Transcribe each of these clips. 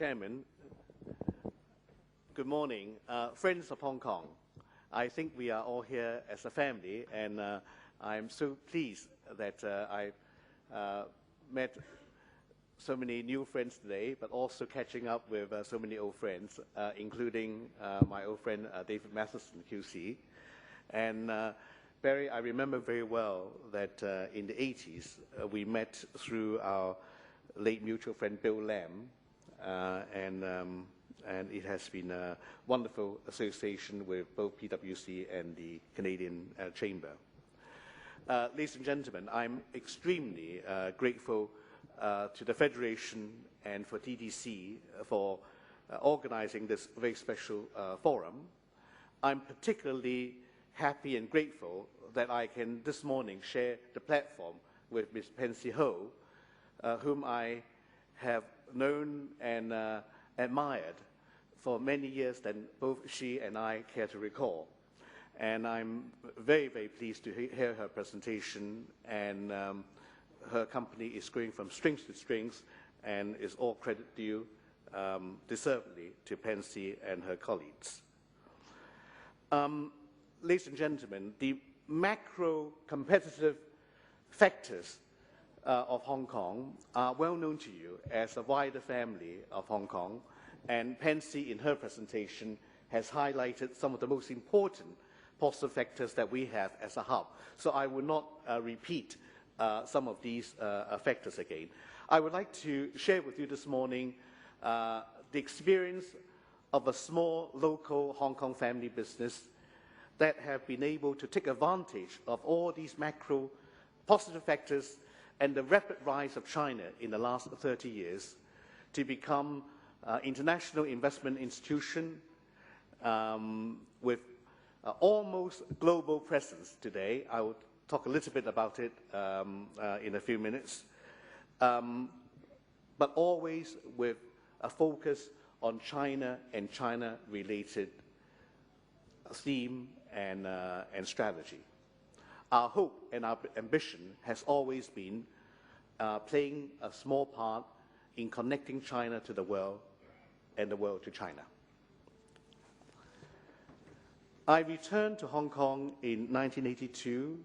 Chairman. Good morning. Friends of Hong Kong, I think we are all here as a family, and I'm so pleased that I met so many new friends today, but also catching up with so many old friends, including my old friend David Matheson, QC. And Barry, I remember very well that in the 80s, we met through our late mutual friend Bill Lam, and it has been a wonderful association with both PwC and the Canadian Chamber. Ladies and gentlemen, I'm extremely grateful to the Federation and for TDC for organizing this very special forum. I'm particularly happy and grateful that I can this morning share the platform with Ms. Pansy Ho, whom I have known and admired for many years than both she and I care to recall. And I'm very, very pleased to hear her presentation, and her company is going from strength to strength, and is all credit due, deservedly, to Pansy and her colleagues. Ladies and gentlemen, the macro competitive factors of Hong Kong are well known to you as a wider family of Hong Kong, and Pansy in her presentation has highlighted some of the most important positive factors that we have as a hub. So I will not repeat some of these factors again. I would like to share with you this morning the experience of a small local Hong Kong family business that have been able to take advantage of all these macro positive factors and the rapid rise of China in the last 30 years to become an international investment institution with almost global presence today. I will talk a little bit about it in a few minutes, but always with a focus on China and China-related theme and strategy. Our hope and our ambition has always been playing a small part in connecting China to the world and the world to China. I returned to Hong Kong in 1982,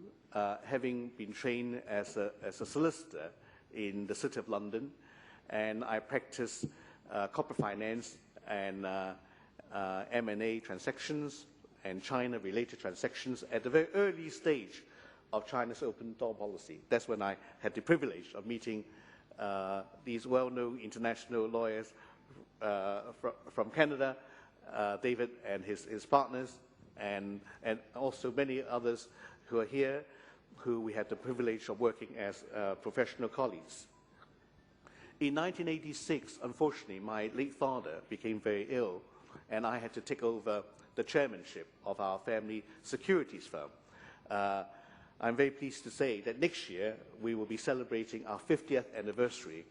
having been trained as a solicitor in the City of London, and I practiced corporate finance and M&A transactions and China-related transactions at the very early stage of China's open door policy. That's when I had the privilege of meeting these well-known international lawyers from Canada, David and his partners, and also many others who are here, who we had the privilege of working as professional colleagues. In 1986, unfortunately, my late father became very ill, and I had to take over the chairmanship of our family securities firm. I'm very pleased to say that next year we will be celebrating our 50th anniversary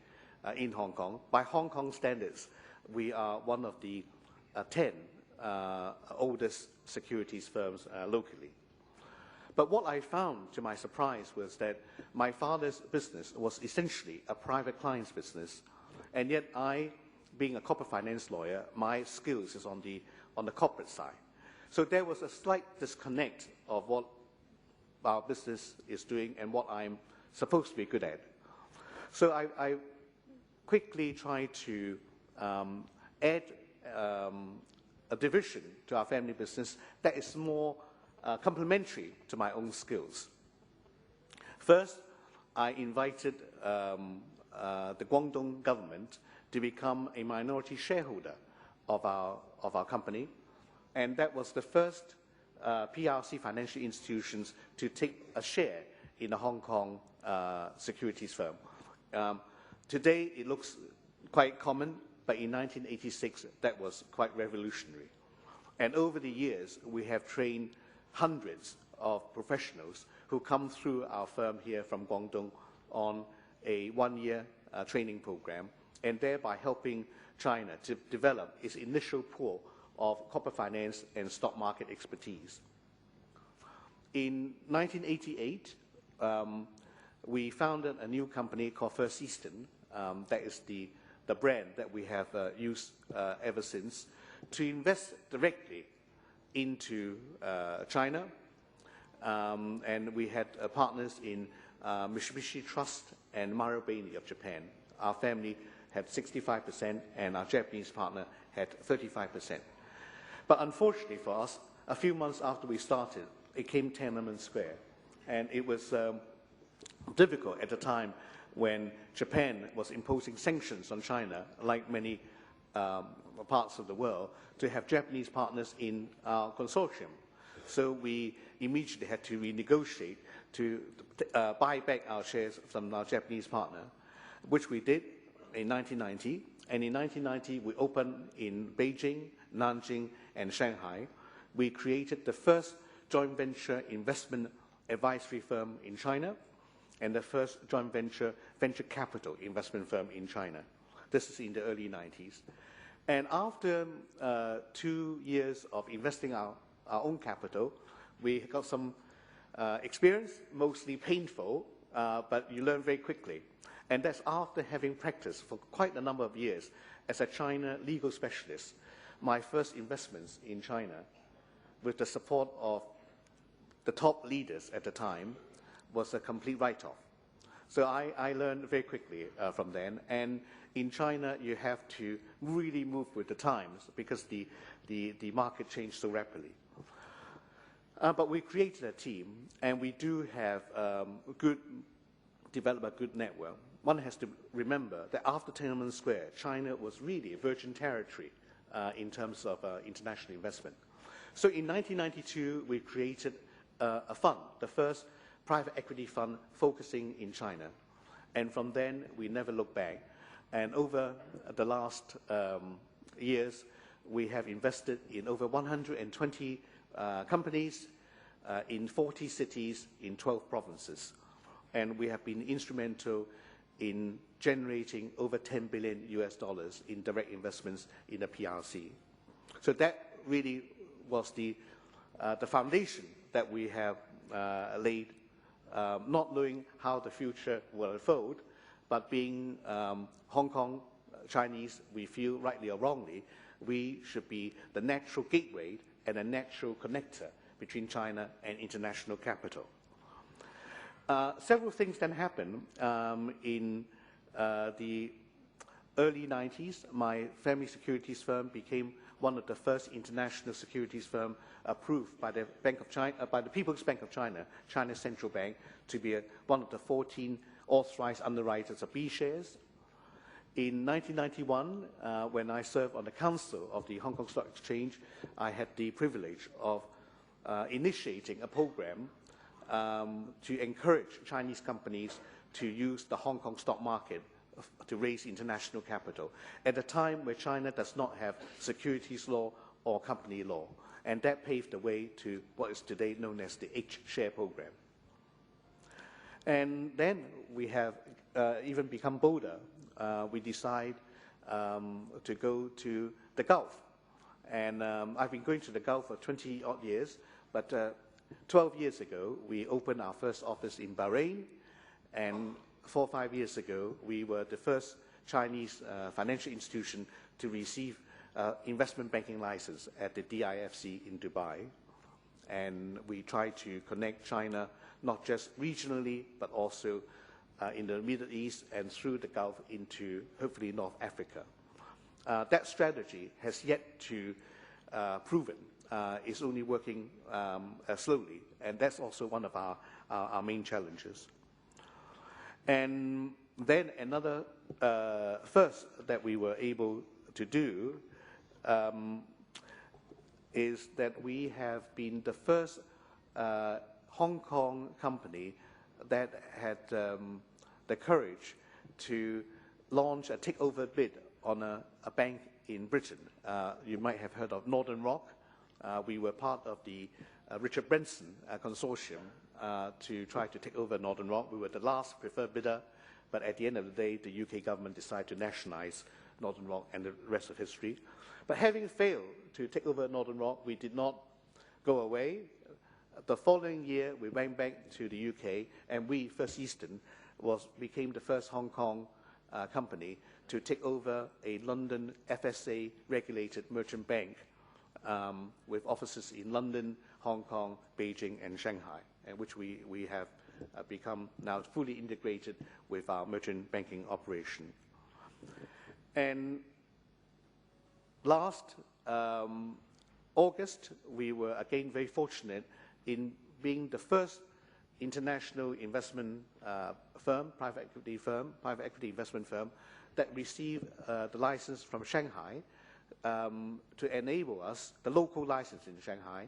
in Hong Kong. By Hong Kong standards, we are one of the 10 oldest securities firms locally. But what I found, to my surprise, was that my father's business was essentially a private client's business, and yet I, being a corporate finance lawyer, my skills is on the corporate side. So there was a slight disconnect of what our business is doing and what I'm supposed to be good at. So I quickly tried to add a division to our family business that is more complementary to my own skills. First, I invited the Guangdong government to become a minority shareholder of our company, and that was the first PRC financial institutions to take a share in the Hong Kong securities firm. Today, it looks quite common, but in 1986, that was quite revolutionary. And over the years, we have trained hundreds of professionals who come through our firm here from Guangdong on a one-year training program, and thereby helping China to develop its initial pool of corporate finance and stock market expertise. In 1988, we founded a new company called First Eastern, that is the the brand that we have used ever since, to invest directly into China. And we had partners in Mitsubishi Trust and Marubeni of Japan. Our family had 65% and our Japanese partner had 35%. But unfortunately for us, a few months after we started, it came Tiananmen Square. And it was difficult at the time when Japan was imposing sanctions on China, like many parts of the world, to have Japanese partners in our consortium. So we immediately had to renegotiate to buy back our shares from our Japanese partner, which we did in 1990. And in 1990, we opened in Beijing, Nanjing, and Shanghai. We created the first joint venture investment advisory firm in China and the first joint venture capital investment firm in China. This is in the early 90s. And after 2 years of investing our own capital, we got some experience, mostly painful, but you learn very quickly. And that's after having practiced for quite a number of years as a China legal specialist. My first investments in China, with the support of the top leaders at the time, was a complete write-off. So I learned very quickly from then. And in China, you have to really move with the times because the market changed so rapidly. But we created a team, and we do have develop a good network. One has to remember that after Tiananmen Square, China was really a virgin territory in terms of international investment. So in 1992, we created a fund, the first private equity fund focusing in China. And from then, we never looked back. And over the last years, we have invested in over 120 companies in 40 cities in 12 provinces. And we have been instrumental in generating over $10 billion in direct investments in the PRC. So that really was the foundation that we have laid, not knowing how the future will unfold, but being Hong Kong Chinese, we feel rightly or wrongly, we should be the natural gateway and a natural connector between China and international capital. Several things then happened. In the early 90s, my family securities firm became one of the first international securities firm approved by the Bank of China, by the People's Bank of China, China's central bank, to be one of the 14 authorized underwriters of B shares. In 1991, when I served on the council of the Hong Kong Stock Exchange, I had the privilege of initiating a program to encourage Chinese companies to use the Hong Kong stock market to raise international capital at a time where China does not have securities law or company law. And that paved the way to what is today known as the H-share program. And then we have even become bolder. We decide to go to the Gulf. And I've been going to the Gulf for 20-odd years, but 12 years ago, we opened our first office in Bahrain, and 4 or 5 years ago, we were the first Chinese financial institution to receive investment banking license at the DIFC in Dubai. And we try to connect China not just regionally, but also in the Middle East and through the Gulf into, hopefully, North Africa. That strategy has yet to proven. It's only working slowly, and that's also one of our main challenges. And then another first that we were able to do is that we have been the first Hong Kong company that had the courage to launch a takeover bid on a bank in Britain. You might have heard of Northern Rock. We were part of the Richard Branson consortium to try to take over Northern Rock. We were the last preferred bidder, but at the end of the day, the UK government decided to nationalize Northern Rock, and the rest of history. But having failed to take over Northern Rock, we did not go away. The following year, we went back to the UK, and we, First Eastern, became the first Hong Kong company to take over a London FSA-regulated merchant bank with offices in London, Hong Kong, Beijing, and Shanghai, and which we have become now fully integrated with our merchant banking operation. And last August, we were again very fortunate in being the first international investment firm, private equity investment firm, that received the license from Shanghai to enable us, the local license in Shanghai.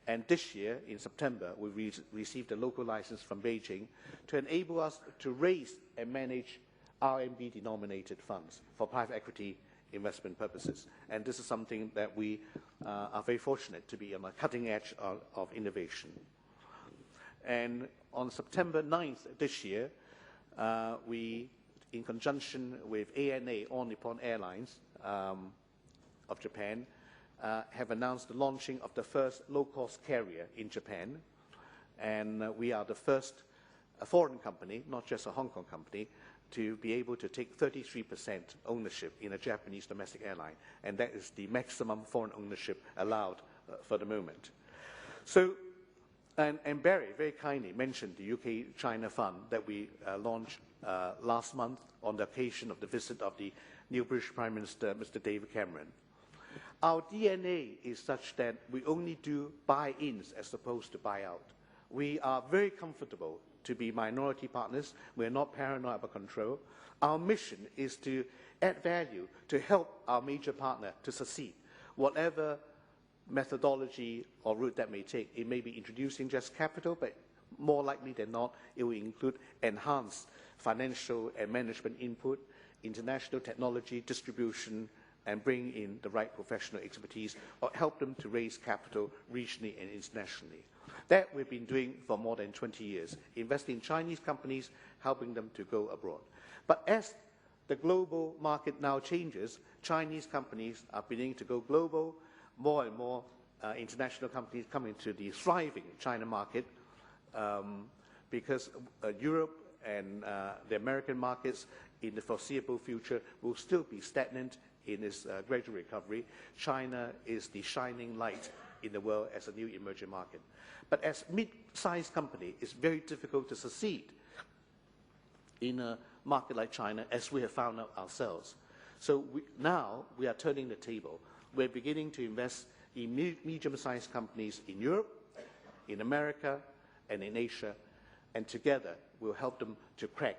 And this year, in September, we received a local license from Beijing to enable us to raise and manage RMB-denominated funds for private equity investment purposes. And this is something that we are very fortunate to be on the cutting edge of innovation. And on September 9th this year, we, in conjunction with ANA, All Nippon Airlines of Japan, have announced the launching of the first low-cost carrier in Japan. And we are the first foreign company, not just a Hong Kong company, to be able to take 33% ownership in a Japanese domestic airline. And that is the maximum foreign ownership allowed for the moment. So, and Barry very kindly mentioned the UK-China Fund that we launched last month on the occasion of the visit of the new British Prime Minister, Mr. David Cameron. Our DNA is such that we only do buy-ins as opposed to buy-out. We are very comfortable to be minority partners. We're not paranoid about control. Our mission is to add value, to help our major partner to succeed, whatever methodology or route that may take. It may be introducing just capital, but more likely than not, it will include enhanced financial and management input, international technology distribution, and bring in the right professional expertise, or help them to raise capital regionally and internationally. That we've been doing for more than 20 years, investing in Chinese companies, helping them to go abroad. But as the global market now changes, Chinese companies are beginning to go global. More and more international companies come into the thriving China market because Europe and the American markets in the foreseeable future will still be stagnant in its gradual recovery. China is the shining light in the world as a new emerging market. But as mid-sized company, it's very difficult to succeed in a market like China, as we have found out ourselves. So now we are turning the table. We're beginning to invest in medium-sized companies in Europe, in America, and in Asia, and together we'll help them to crack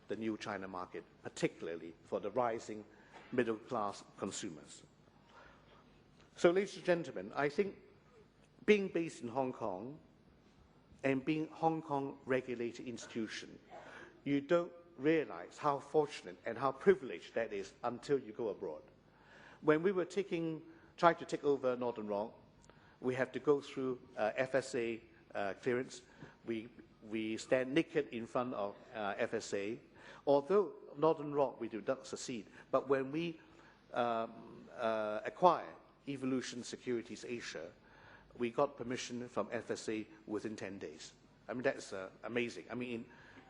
the new China market, particularly for the rising middle-class consumers. So, ladies and gentlemen, I think being based in Hong Kong and being Hong Kong regulated institution, you don't realize how fortunate and how privileged that is until you go abroad. When we were trying to take over Northern Rock, we had to go through FSA clearance. We stand naked in front of FSA. Although Northern Rock, we did not succeed, but when we acquired Evolution Securities Asia, we got permission from FSA within 10 days. I mean, that's amazing. I mean,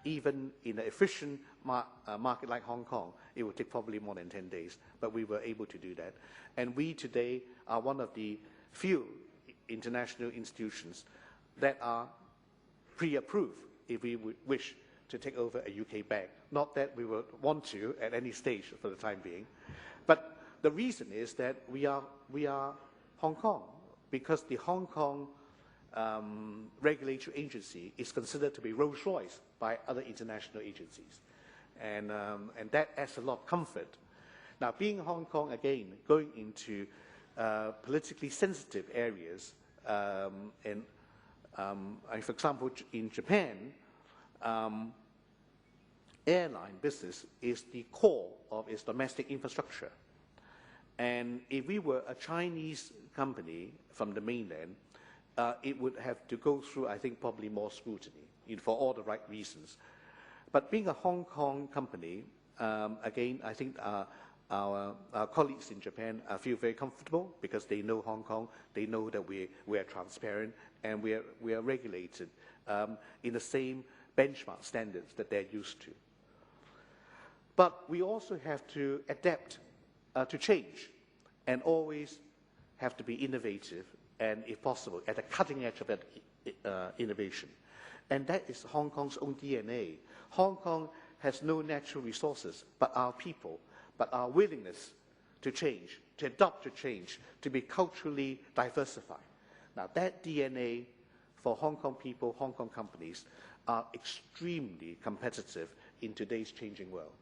even in an efficient market like Hong Kong, it would take probably more than 10 days, but we were able to do that. And we today are one of the few international institutions that are pre-approved if we would wish to take over a UK bank. Not that we would want to at any stage for the time being, but the reason is that we are Hong Kong, because the Hong Kong regulatory agency is considered to be Rolls-Royce by other international agencies. And that adds a lot of comfort. Now, being Hong Kong, again, going into politically sensitive areas, for example, in Japan, airline business is the core of its domestic infrastructure. And if we were a Chinese company from the mainland, it would have to go through, I think, probably more scrutiny for all the right reasons. But being a Hong Kong company, again, I think our colleagues in Japan feel very comfortable because they know Hong Kong, they know that we are transparent, and we are regulated in the same benchmark standards that they're used to. But we also have to adapt to change and always have to be innovative and, if possible, at the cutting edge of that innovation. And that is Hong Kong's own DNA. Hong Kong has no natural resources but our people, but our willingness to change, to adopt to change, to be culturally diversified. Now, that DNA for Hong Kong people, Hong Kong companies, are extremely competitive in today's changing world.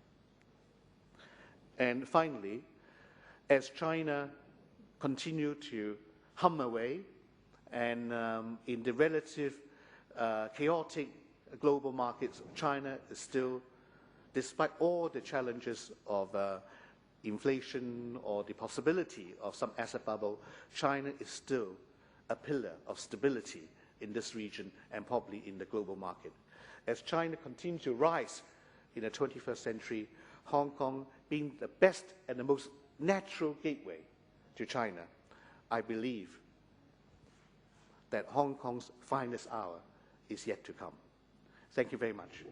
And finally, as China continue to hum away, and in the relative chaotic global markets, China is still, despite all the challenges of inflation or the possibility of some asset bubble, China is still a pillar of stability in this region and probably in the global market. As China continues to rise in the 21st century, Hong Kong being the best and the most natural gateway to China, I believe that Hong Kong's finest hour is yet to come. Thank you very much.